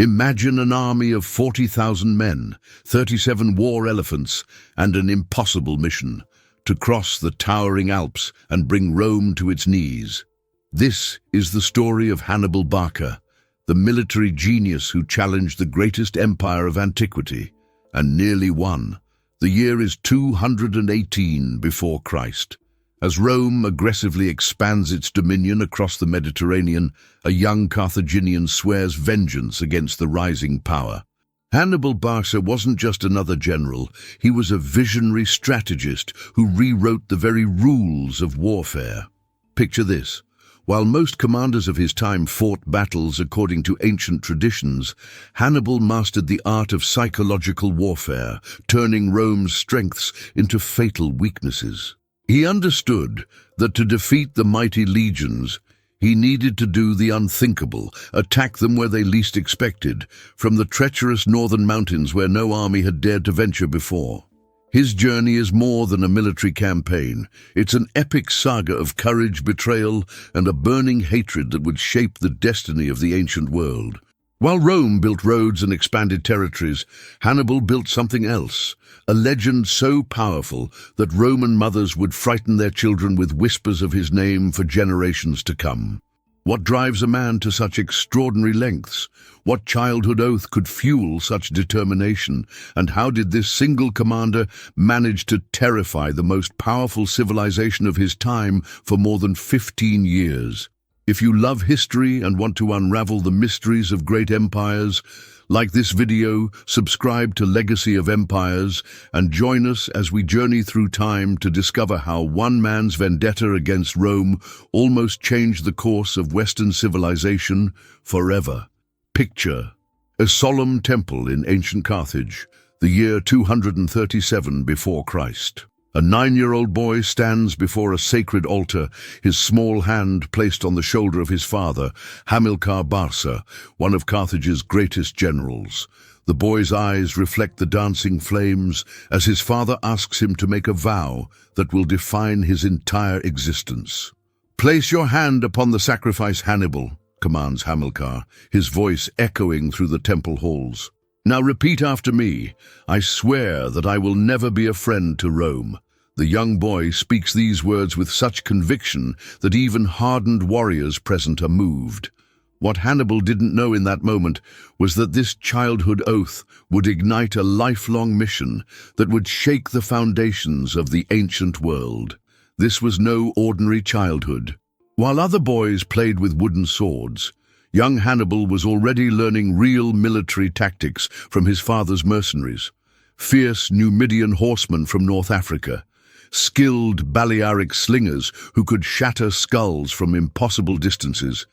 Imagine an army of 40,000 men, 37 war elephants, and an impossible mission: to cross the towering Alps and bring Rome to its knees. This is the story of Hannibal Barca, the military genius who challenged the greatest empire of antiquity, and nearly won. The year is 218 before Christ. As Rome aggressively expands its dominion across the Mediterranean, a young Carthaginian swears vengeance against the rising power. Hannibal Barca wasn't just another general, he was a visionary strategist who rewrote the very rules of warfare. Picture this. While most commanders of his time fought battles according to ancient traditions, Hannibal mastered the art of psychological warfare, turning Rome's strengths into fatal weaknesses. He understood that to defeat the mighty legions, he needed to do the unthinkable, attack them where they least expected, from the treacherous northern mountains where no army had dared to venture before. His journey is more than a military campaign. It's an epic saga of courage, betrayal, and a burning hatred that would shape the destiny of the ancient world. While Rome built roads and expanded territories, Hannibal built something else, a legend so powerful that Roman mothers would frighten their children with whispers of his name for generations to come. What drives a man to such extraordinary lengths? What childhood oath could fuel such determination? And how did this single commander manage to terrify the most powerful civilization of his time for more than 15 years? If you love history and want to unravel the mysteries of great empires, like this video, subscribe to Legacy of Empires, and join us as we journey through time to discover how one man's vendetta against Rome almost changed the course of Western civilization forever. Picture a solemn temple in ancient Carthage, the year 237 before Christ. A 9-year-old boy stands before a sacred altar, his small hand placed on the shoulder of his father, Hannibal Barca, one of Carthage's greatest generals. The boy's eyes reflect the dancing flames as his father asks him to make a vow that will define his entire existence. "Place your hand upon the sacrifice, Hannibal," commands Hamilcar, his voice echoing through the temple halls. "Now repeat after me. I swear that I will never be a friend to Rome." The young boy speaks these words with such conviction that even hardened warriors present are moved. What Hannibal didn't know in that moment was that this childhood oath would ignite a lifelong mission that would shake the foundations of the ancient world. This was no ordinary childhood. While other boys played with wooden swords, young Hannibal was already learning real military tactics from his father's mercenaries. Fierce Numidian horsemen from North Africa, skilled Balearic slingers who could shatter skulls from impossible distances,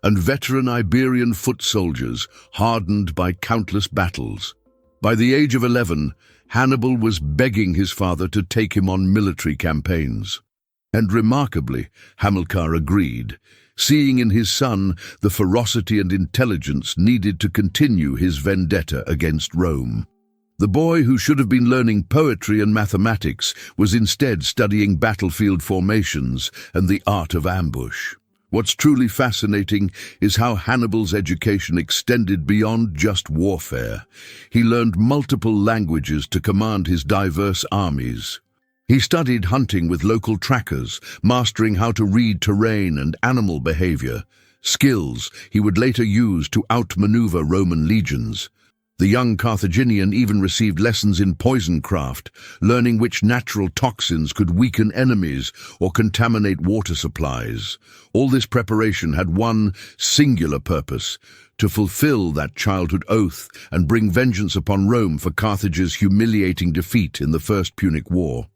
and veteran Iberian foot soldiers hardened by countless battles. By the age of 11, Hannibal was begging his father to take him on military campaigns. And remarkably, Hamilcar agreed, seeing in his son the ferocity and intelligence needed to continue his vendetta against Rome. The boy who should have been learning poetry and mathematics was instead studying battlefield formations and the art of ambush. What's truly fascinating is how Hannibal's education extended beyond just warfare. He learned multiple languages to command his diverse armies. He studied hunting with local trackers, mastering how to read terrain and animal behavior, skills he would later use to outmaneuver Roman legions. The young Carthaginian even received lessons in poisoncraft, learning which natural toxins could weaken enemies or contaminate water supplies. All this preparation had one singular purpose: to fulfill that childhood oath and bring vengeance upon Rome for Carthage's humiliating defeat in the First Punic War.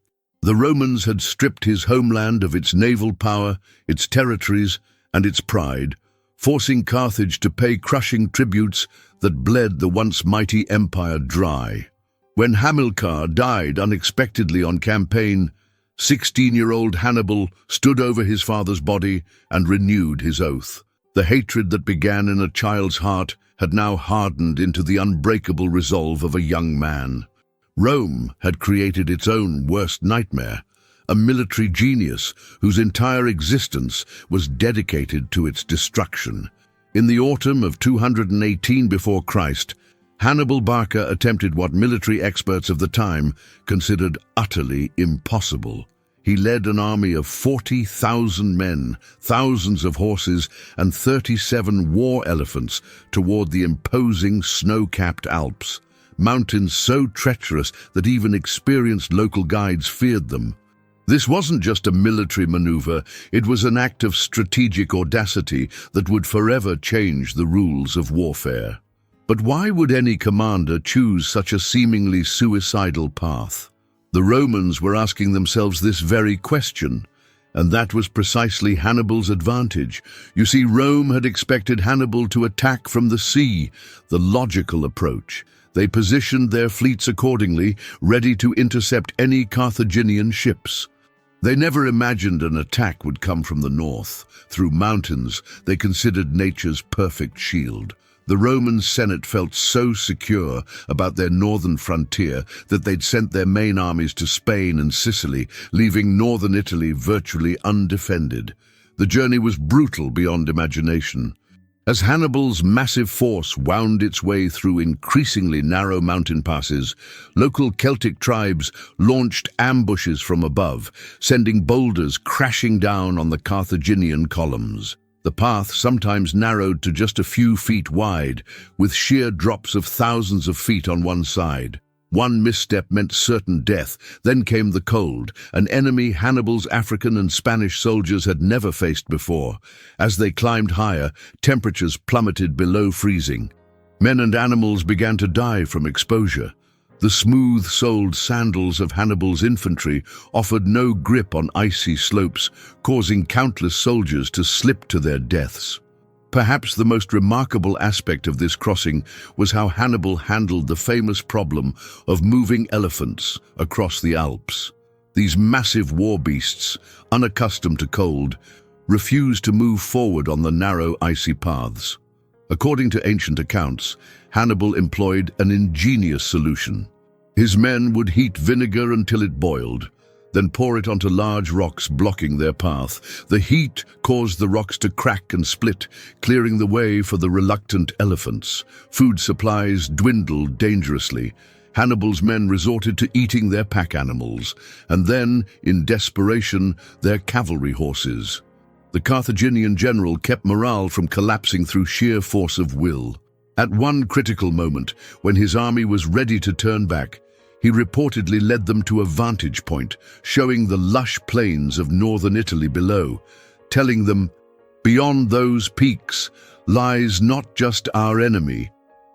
The Romans had stripped his homeland of its naval power, its territories, and its pride, forcing Carthage to pay crushing tributes that bled the once mighty empire dry. When Hamilcar died unexpectedly on campaign, 16-year-old Hannibal stood over his father's body and renewed his oath. The hatred that began in a child's heart had now hardened into the unbreakable resolve of a young man. Rome had created its own worst nightmare, a military genius whose entire existence was dedicated to its destruction. In the autumn of 218 before Christ, Hannibal Barca attempted what military experts of the time considered utterly impossible. He led an army of 40,000 men, thousands of horses, and 37 war elephants toward the imposing snow-capped Alps, mountains so treacherous that even experienced local guides feared them. This wasn't just a military maneuver, it was an act of strategic audacity that would forever change the rules of warfare. But why would any commander choose such a seemingly suicidal path? The Romans were asking themselves this very question, and that was precisely Hannibal's advantage. You see, Rome had expected Hannibal to attack from the sea, the logical approach. They positioned their fleets accordingly, ready to intercept any Carthaginian ships. They never imagined an attack would come from the north, through mountains they considered nature's perfect shield. The Roman Senate felt so secure about their northern frontier that they'd sent their main armies to Spain and Sicily, leaving northern Italy virtually undefended. The journey was brutal beyond imagination. As Hannibal's massive force wound its way through increasingly narrow mountain passes, local Celtic tribes launched ambushes from above, sending boulders crashing down on the Carthaginian columns. The path sometimes narrowed to just a few feet wide, with sheer drops of thousands of feet on one side. One misstep meant certain death. Then came the cold, an enemy Hannibal's African and Spanish soldiers had never faced before. As they climbed higher, temperatures plummeted below freezing. Men and animals began to die from exposure. The smooth-soled sandals of Hannibal's infantry offered no grip on icy slopes, causing countless soldiers to slip to their deaths. Perhaps the most remarkable aspect of this crossing was how Hannibal handled the famous problem of moving elephants across the Alps. These massive war beasts, unaccustomed to cold, refused to move forward on the narrow, icy paths. According to ancient accounts, Hannibal employed an ingenious solution. His men would heat vinegar until it boiled, then pour it onto large rocks blocking their path. The heat caused the rocks to crack and split, clearing the way for the reluctant elephants. Food supplies dwindled dangerously. Hannibal's men resorted to eating their pack animals, and then, in desperation, their cavalry horses. The Carthaginian general kept morale from collapsing through sheer force of will. At one critical moment, when his army was ready to turn back, he reportedly led them to a vantage point, showing the lush plains of northern Italy below, telling them, "Beyond those peaks lies not just our enemy,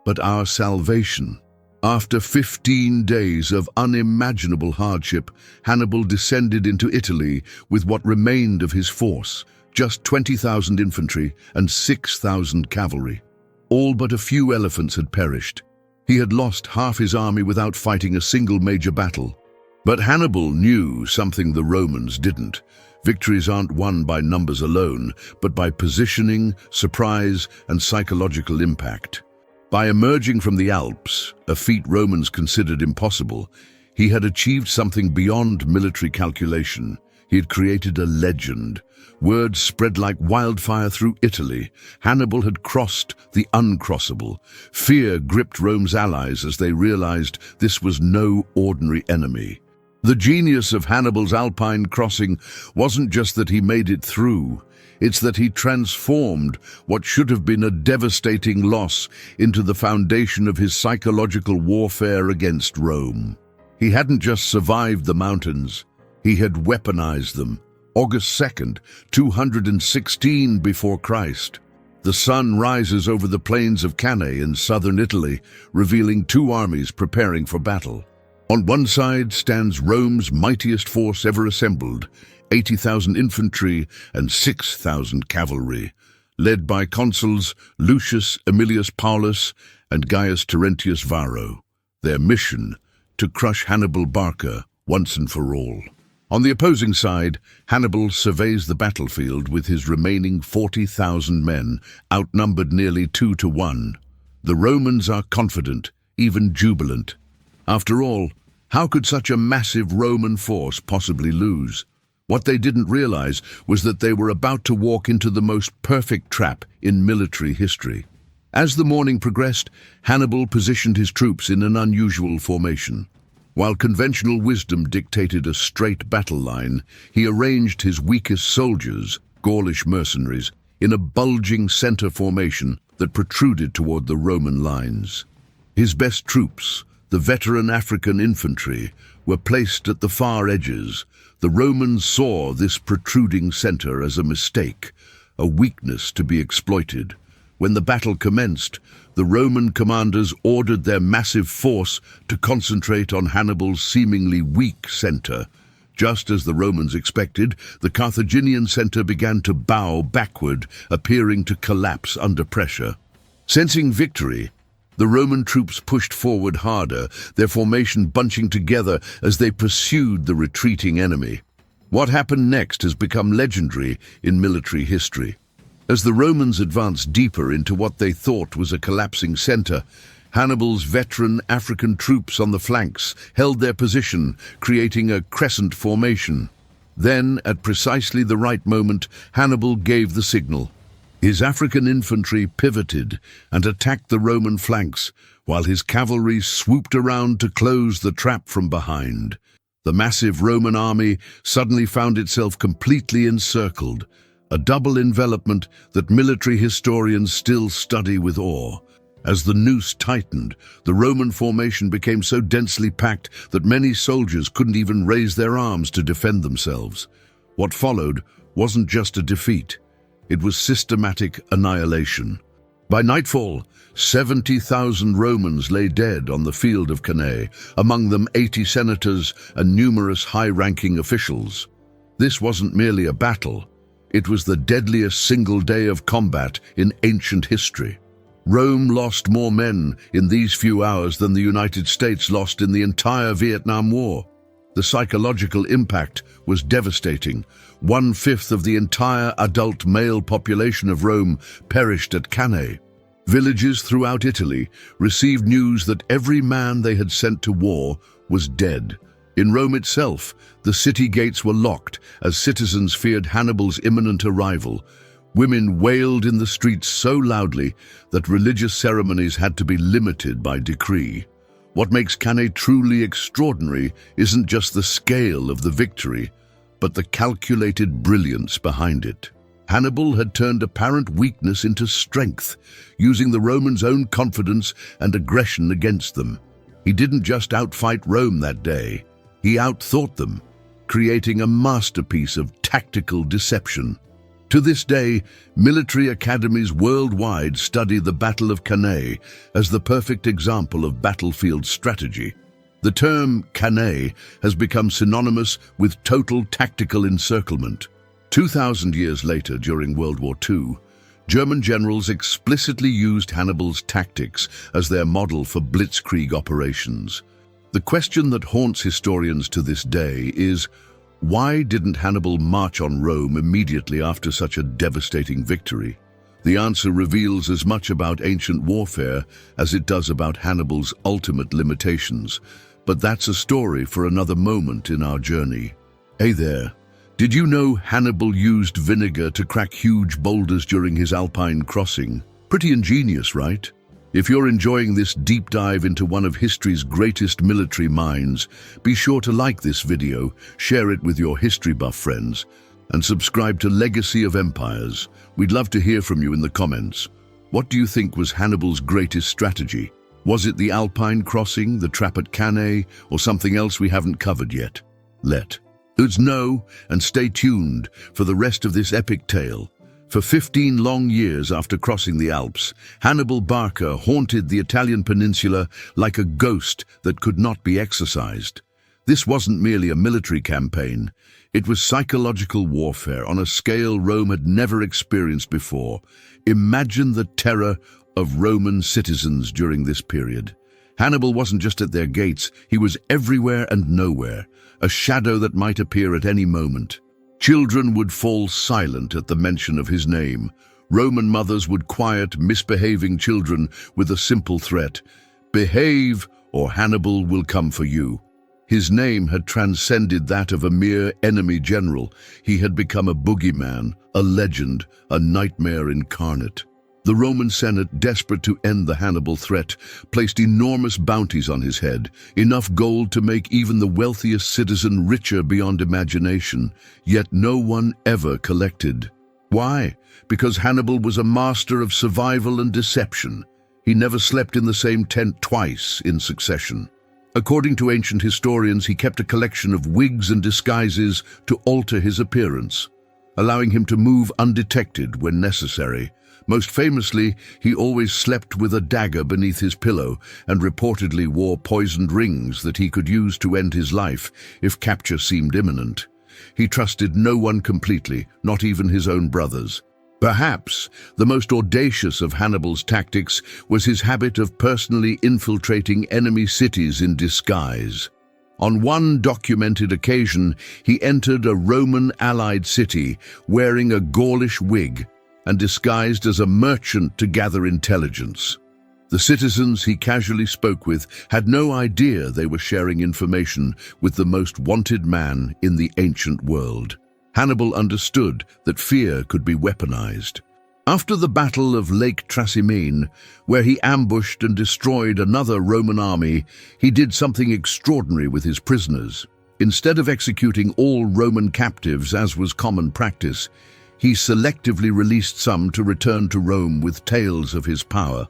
but our salvation." After 15 days of unimaginable hardship, Hannibal descended into Italy with what remained of his force, just 20,000 infantry and 6,000 cavalry. All but a few elephants had perished. He had lost half his army without fighting a single major battle. But Hannibal knew something the Romans didn't. Victories aren't won by numbers alone, but by positioning, surprise, and psychological impact. By emerging from the Alps, a feat Romans considered impossible, he had achieved something beyond military calculation. He had created a legend. Word spread like wildfire through Italy. Hannibal had crossed the uncrossable. Fear gripped Rome's allies as they realized this was no ordinary enemy. The genius of Hannibal's Alpine crossing wasn't just that he made it through. It's that he transformed what should have been a devastating loss into the foundation of his psychological warfare against Rome. He hadn't just survived the mountains, he had weaponized them. August 2nd, 216 before Christ. The sun rises over the plains of Cannae in southern Italy, revealing two armies preparing for battle. On one side stands Rome's mightiest force ever assembled, 80,000 infantry and 6,000 cavalry, led by consuls Lucius Aemilius Paulus and Gaius Terentius Varro. Their mission, to crush Hannibal Barca once and for all. On the opposing side, Hannibal surveys the battlefield with his remaining 40,000 men, outnumbered nearly 2-1. The Romans are confident, even jubilant. After all, how could such a massive Roman force possibly lose? What they didn't realize was that they were about to walk into the most perfect trap in military history. As the morning progressed, Hannibal positioned his troops in an unusual formation. While conventional wisdom dictated a straight battle line, he arranged his weakest soldiers, Gaulish mercenaries, in a bulging center formation that protruded toward the Roman lines. His best troops, the veteran African infantry, were placed at the far edges. The Romans saw this protruding center as a mistake, a weakness to be exploited. When the battle commenced, the Roman commanders ordered their massive force to concentrate on Hannibal's seemingly weak center. Just as the Romans expected, the Carthaginian center began to bow backward, appearing to collapse under pressure. Sensing victory, the Roman troops pushed forward harder, their formation bunching together as they pursued the retreating enemy. What happened next has become legendary in military history. As the Romans advanced deeper into what they thought was a collapsing center, Hannibal's veteran African troops on the flanks held their position, creating a crescent formation. Then, at precisely the right moment, Hannibal gave the signal. His African infantry pivoted and attacked the Roman flanks, while his cavalry swooped around to close the trap from behind. The massive Roman army suddenly found itself completely encircled, a double envelopment that military historians still study with awe. As the noose tightened, the Roman formation became so densely packed that many soldiers couldn't even raise their arms to defend themselves. What followed wasn't just a defeat. It was systematic annihilation. By nightfall, 70,000 Romans lay dead on the field of Cannae, among them 80 senators and numerous high-ranking officials. This wasn't merely a battle. It was the deadliest single day of combat in ancient history. Rome lost more men in these few hours than the United States lost in the entire Vietnam War. The psychological impact was devastating. 1/5 of the entire adult male population of Rome perished at Cannae. Villages throughout Italy received news that every man they had sent to war was dead. In Rome itself, the city gates were locked as citizens feared Hannibal's imminent arrival. Women wailed in the streets so loudly that religious ceremonies had to be limited by decree. What makes Cannae truly extraordinary isn't just the scale of the victory, but the calculated brilliance behind it. Hannibal had turned apparent weakness into strength, using the Romans' own confidence and aggression against them. He didn't just outfight Rome that day, he outthought them, creating a masterpiece of tactical deception. To this day, military academies worldwide study the Battle of Cannae as the perfect example of battlefield strategy. The term Cannae has become synonymous with total tactical encirclement. 2,000 years later, during World War II, German generals explicitly used Hannibal's tactics as their model for blitzkrieg operations. The question that haunts historians to this day is, why didn't Hannibal march on Rome immediately after such a devastating victory? The answer reveals as much about ancient warfare as it does about Hannibal's ultimate limitations. But that's a story for another moment in our journey. Hey there, did you know Hannibal used vinegar to crack huge boulders during his Alpine crossing? Pretty ingenious, right? If you're enjoying this deep dive into one of history's greatest military minds, be sure to like this video, share it with your history buff friends, and subscribe to Legacy of Empires. We'd love to hear from you in the comments. What do you think was Hannibal's greatest strategy? Was it the Alpine crossing, the trap at Cannae, or something else we haven't covered yet? Let us know and stay tuned for the rest of this epic tale. For 15 long years after crossing the Alps, Hannibal Barca haunted the Italian peninsula like a ghost that could not be exorcised. This wasn't merely a military campaign. It was psychological warfare on a scale Rome had never experienced before. Imagine the terror of Roman citizens during this period. Hannibal wasn't just at their gates, he was everywhere and nowhere, a shadow that might appear at any moment. Children would fall silent at the mention of his name. Roman mothers would quiet misbehaving children with a simple threat: behave or Hannibal will come for you. His name had transcended that of a mere enemy general. He had become a boogeyman, a legend, a nightmare incarnate. The Roman Senate, desperate to end the Hannibal threat, placed enormous bounties on his head, enough gold to make even the wealthiest citizen richer beyond imagination, yet no one ever collected. Why? Because Hannibal was a master of survival and deception. He never slept in the same tent twice in succession. According to ancient historians, he kept a collection of wigs and disguises to alter his appearance, allowing him to move undetected when necessary. Most famously, he always slept with a dagger beneath his pillow and reportedly wore poisoned rings that he could use to end his life if capture seemed imminent. He trusted no one completely, not even his own brothers. Perhaps the most audacious of Hannibal's tactics was his habit of personally infiltrating enemy cities in disguise. On one documented occasion, he entered a Roman allied city wearing a Gaulish wig and disguised as a merchant to gather intelligence. The citizens he casually spoke with had no idea they were sharing information with the most wanted man in the ancient world. Hannibal understood that fear could be weaponized. After the Battle of Lake Trasimene, where he ambushed and destroyed another Roman army, he did something extraordinary with his prisoners. Instead of executing all Roman captives, as was common practice, he selectively released some to return to Rome with tales of his power.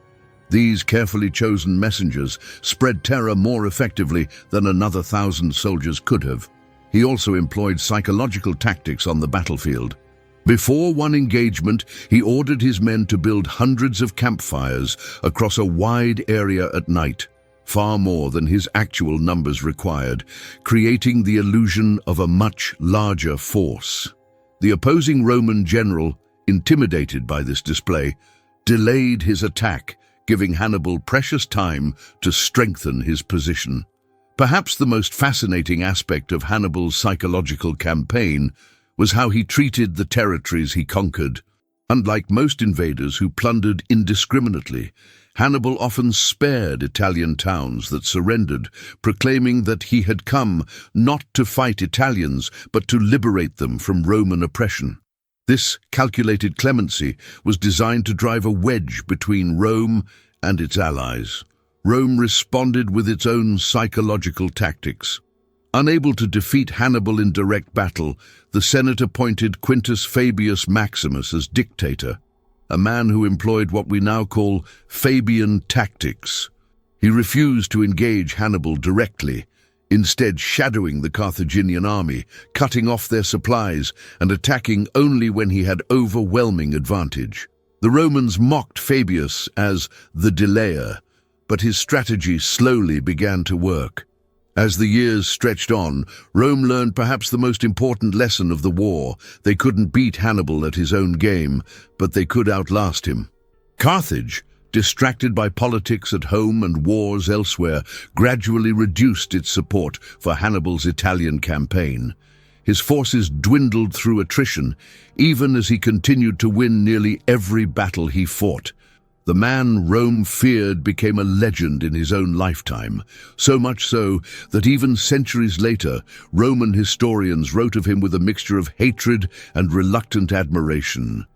These carefully chosen messengers spread terror more effectively than another 1,000 soldiers could have. He also employed psychological tactics on the battlefield. Before one engagement, he ordered his men to build hundreds of campfires across a wide area at night, far more than his actual numbers required, creating the illusion of a much larger force. The opposing Roman general, intimidated by this display, delayed his attack, giving Hannibal precious time to strengthen his position. Perhaps the most fascinating aspect of Hannibal's psychological campaign was how he treated the territories he conquered. Unlike most invaders who plundered indiscriminately, Hannibal often spared Italian towns that surrendered, proclaiming that he had come not to fight Italians, but to liberate them from Roman oppression. This calculated clemency was designed to drive a wedge between Rome and its allies. Rome responded with its own psychological tactics. Unable to defeat Hannibal in direct battle, the Senate appointed Quintus Fabius Maximus as dictator, a man who employed what we now call Fabian tactics. He refused to engage Hannibal directly, instead shadowing the Carthaginian army, cutting off their supplies and attacking only when he had overwhelming advantage. The Romans mocked Fabius as the delayer, but his strategy slowly began to work. As the years stretched on, Rome learned perhaps the most important lesson of the war. They couldn't beat Hannibal at his own game, but they could outlast him. Carthage, distracted by politics at home and wars elsewhere, gradually reduced its support for Hannibal's Italian campaign. His forces dwindled through attrition, even as he continued to win nearly every battle he fought. The man Rome feared became a legend in his own lifetime, so much so that even centuries later, Roman historians wrote of him with a mixture of hatred and reluctant admiration.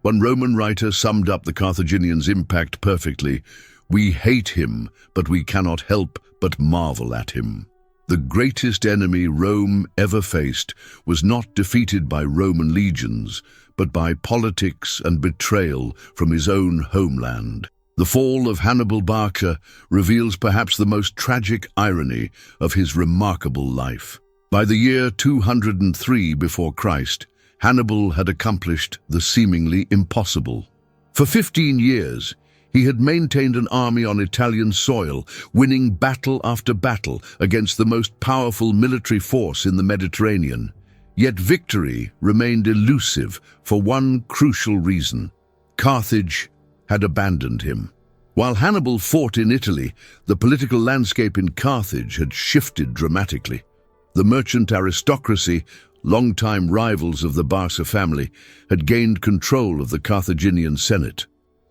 One Roman writer summed up the Carthaginians' impact perfectly: "We hate him, but we cannot help but marvel at him." The greatest enemy Rome ever faced was not defeated by Roman legions, but by politics and betrayal from his own homeland. The fall of Hannibal Barca reveals perhaps the most tragic irony of his remarkable life. By the year 203 before Christ, Hannibal had accomplished the seemingly impossible. For 15 years, he had maintained an army on Italian soil, winning battle after battle against the most powerful military force in the Mediterranean. Yet victory remained elusive for one crucial reason: Carthage had abandoned him. While Hannibal fought in Italy, the political landscape in Carthage had shifted dramatically. The merchant aristocracy, longtime rivals of the Barca family, had gained control of the Carthaginian Senate.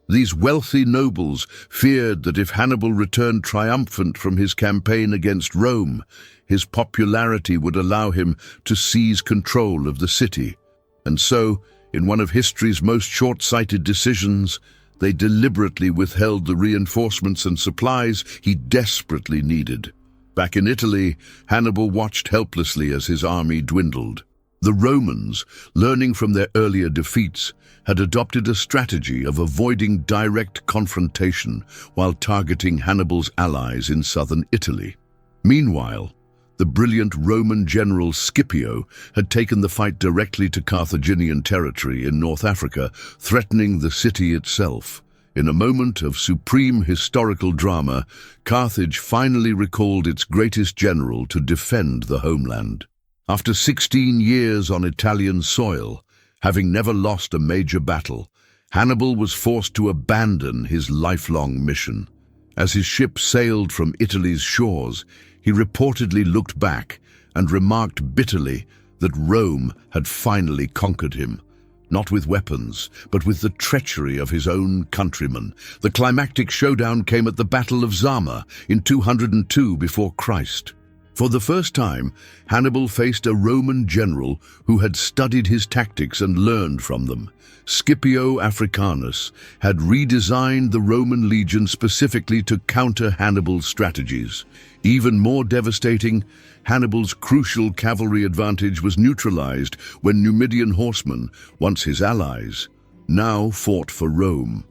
These wealthy nobles feared that if Hannibal returned triumphant from his campaign against Rome, his popularity would allow him to seize control of the city. And so, in one of history's most short-sighted decisions, they deliberately withheld the reinforcements and supplies he desperately needed. Back in Italy, Hannibal watched helplessly as his army dwindled. The Romans, learning from their earlier defeats, had adopted a strategy of avoiding direct confrontation while targeting Hannibal's allies in southern Italy. Meanwhile, the brilliant Roman general Scipio had taken the fight directly to Carthaginian territory in North Africa, threatening the city itself. In a moment of supreme historical drama, Carthage finally recalled its greatest general to defend the homeland. After 16 years on Italian soil, having never lost a major battle, Hannibal was forced to abandon his lifelong mission. As his ship sailed from Italy's shores, he reportedly looked back and remarked bitterly that Rome had finally conquered him, not with weapons, but with the treachery of his own countrymen. The climactic showdown came at the Battle of Zama in 202 before Christ. For the first time, Hannibal faced a Roman general who had studied his tactics and learned from them. Scipio Africanus had redesigned the Roman legion specifically to counter Hannibal's strategies. Even more devastating, Hannibal's crucial cavalry advantage was neutralized when Numidian horsemen, once his allies, now fought for Rome.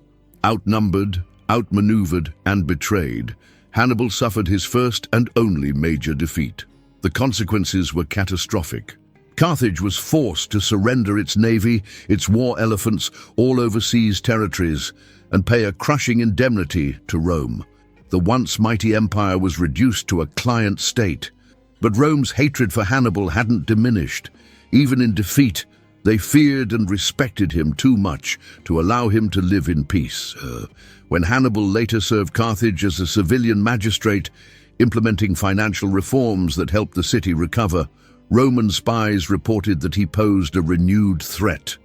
Outnumbered, outmaneuvered, and betrayed, Hannibal suffered his first and only major defeat. The consequences were catastrophic. Carthage was forced to surrender its navy, its war elephants, all overseas territories, and pay a crushing indemnity to Rome. The once mighty empire was reduced to a client state. But Rome's hatred for Hannibal hadn't diminished. Even in defeat, they feared and respected him too much to allow him to live in peace. When Hannibal later served Carthage as a civilian magistrate, implementing financial reforms that helped the city recover, Roman spies reported that he posed a renewed threat.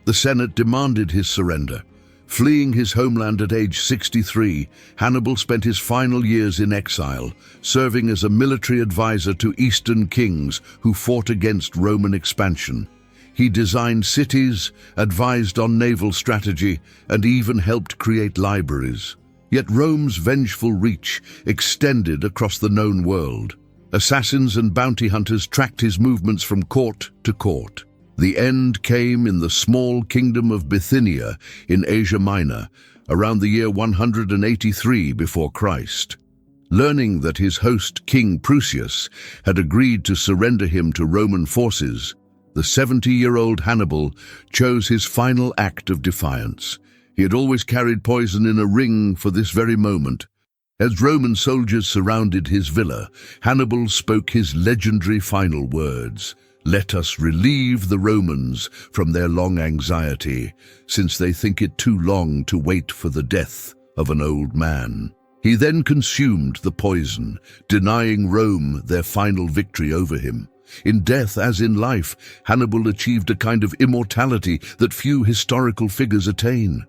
The Senate demanded his surrender. Fleeing his homeland at age 63, Hannibal spent his final years in exile, serving as a military advisor to Eastern kings who fought against Roman expansion. He designed cities, advised on naval strategy, and even helped create libraries. Yet Rome's vengeful reach extended across the known world. Assassins and bounty hunters tracked his movements from court to court. The end came in the small kingdom of Bithynia in Asia Minor, around the year 183 before Christ. Learning that his host, King Prusius, had agreed to surrender him to Roman forces, the 70-year-old Hannibal chose his final act of defiance. He had always carried poison in a ring for this very moment. As Roman soldiers surrounded his villa, Hannibal spoke his legendary final words: "Let us relieve the Romans from their long anxiety, since they think it too long to wait for the death of an old man." He then consumed the poison, denying Rome their final victory over him. In death, as in life, Hannibal achieved a kind of immortality that few historical figures attain.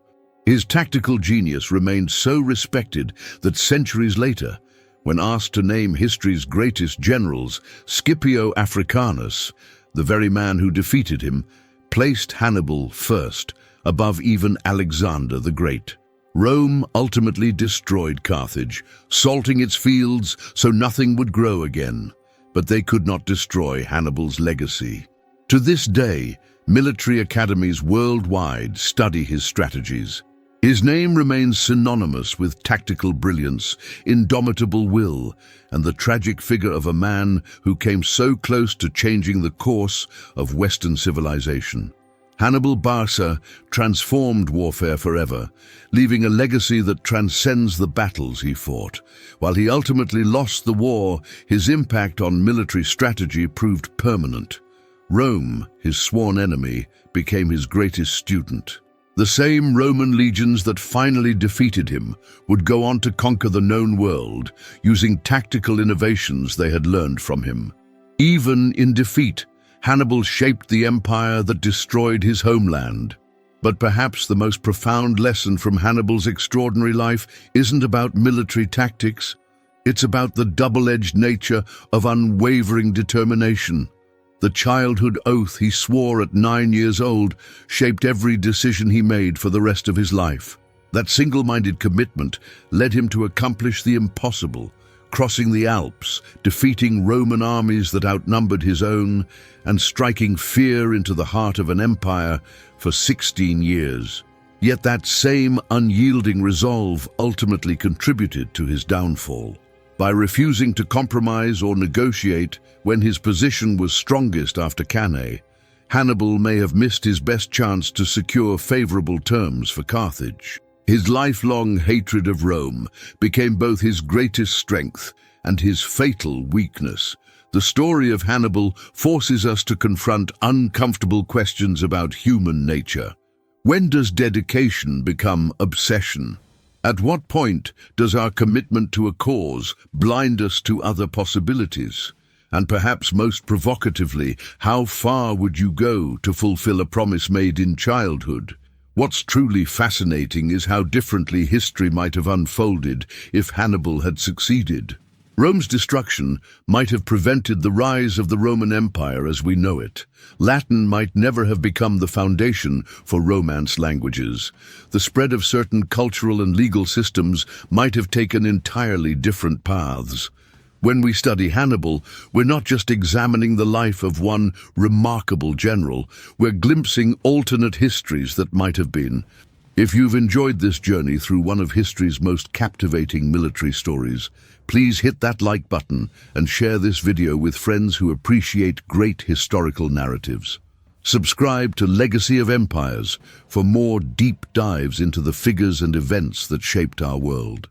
His tactical genius remained so respected that centuries later, when asked to name history's greatest generals, Scipio Africanus, the very man who defeated him, placed Hannibal first, above even Alexander the Great. Rome ultimately destroyed Carthage, salting its fields so nothing would grow again. But they could not destroy Hannibal's legacy. To this day, military academies worldwide study his strategies. His name remains synonymous with tactical brilliance, indomitable will, and the tragic figure of a man who came so close to changing the course of Western civilization. Hannibal Barca transformed warfare forever, leaving a legacy that transcends the battles he fought. While he ultimately lost the war, his impact on military strategy proved permanent. Rome, his sworn enemy, became his greatest student. The same Roman legions that finally defeated him would go on to conquer the known world, using tactical innovations they had learned from him. Even in defeat, Hannibal shaped the empire that destroyed his homeland. But perhaps the most profound lesson from Hannibal's extraordinary life isn't about military tactics. It's about the double-edged nature of unwavering determination. The childhood oath he swore at 9 years old shaped every decision he made for the rest of his life. That single-minded commitment led him to accomplish the impossible, crossing the Alps, defeating Roman armies that outnumbered his own, and striking fear into the heart of an empire for 16 years. Yet that same unyielding resolve ultimately contributed to his downfall. By refusing to compromise or negotiate when his position was strongest after Cannae, Hannibal may have missed his best chance to secure favorable terms for Carthage. His lifelong hatred of Rome became both his greatest strength and his fatal weakness. The story of Hannibal forces us to confront uncomfortable questions about human nature. When does dedication become obsession? At what point does our commitment to a cause blind us to other possibilities? And perhaps most provocatively, how far would you go to fulfill a promise made in childhood? What's truly fascinating is how differently history might have unfolded if Hannibal had succeeded. Rome's destruction might have prevented the rise of the Roman Empire as we know it. Latin might never have become the foundation for Romance languages. The spread of certain cultural and legal systems might have taken entirely different paths. When we study Hannibal, we're not just examining the life of one remarkable general, we're glimpsing alternate histories that might have been. If you've enjoyed this journey through one of history's most captivating military stories, please hit that like button and share this video with friends who appreciate great historical narratives. Subscribe to Legacy of Empires for more deep dives into the figures and events that shaped our world.